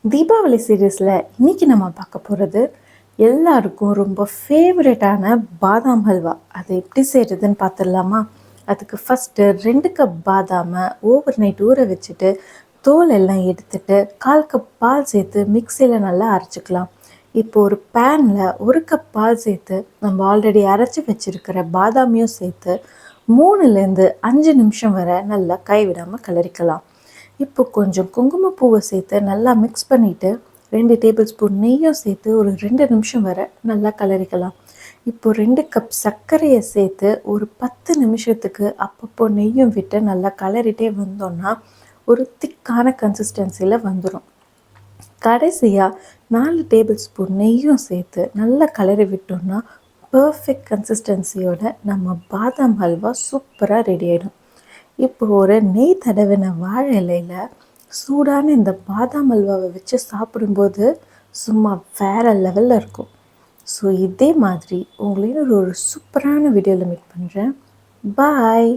தீபாவளி சீரீஸில் இன்றைக்கி நம்ம பார்க்க போகிறது எல்லாருக்கும் ரொம்ப ஃபேவரட்டான பாதாம் ஹல்வா. அதை எப்படி செய்கிறதுன்னு பார்த்துடலாமா? அதுக்கு ஃபஸ்ட்டு 2 கப் பாதாமை ஓவர் நைட் ஊற வச்சுட்டு தோல் எல்லாம் எடுத்துட்டு 1/4 கப் பால் சேர்த்து மிக்சியில் நல்லா அரைச்சிக்கலாம். இப்போ ஒரு பேனில் 1 கப் பால் சேர்த்து நம்ம ஆல்ரெடி அரைச்சி வச்சுருக்கிற பாதாமையும் சேர்த்து 3லேருந்து 5 நிமிஷம் வரை நல்லா கைவிடாமல் கிளறிக்கலாம். இப்போ கொஞ்சம் குங்குமப்பூவை சேர்த்து நல்லா மிக்ஸ் பண்ணிவிட்டு 2 டேபிள் ஸ்பூன் நெய்யும் சேர்த்து ஒரு 2 நிமிஷம் வரை நல்லா கிளறிக்கலாம். இப்போ 2 கப் சர்க்கரையை சேர்த்து ஒரு 10 நிமிஷத்துக்கு அப்பப்போ நெய்யும் விட்டு நல்லா கிளறிட்டே வந்தோன்னா ஒரு திக்கான கன்சிஸ்டன்சியில் வந்துடும். கடைசியாக 4 டேபிள் ஸ்பூன் நெய்யும் சேர்த்து நல்லா கிளறி விட்டோம்னா பர்ஃபெக்ட் கன்சிஸ்டன்சியோட நம்ம பாதாம் ஹல்வா சூப்பராக ரெடி ஆகிடும். இப்போ ஒரு நெய் தடவின வாழை இலையில் சூடான இந்த பாதாம் அல்வாவை வச்சு சாப்பிடும்போது சும்மா வேறு லெவலில் இருக்கும். ஸோ இதே மாதிரி உங்களையும் ஒரு சூப்பரான வீடியோவில் மீட் பண்ணுறேன். பாய்.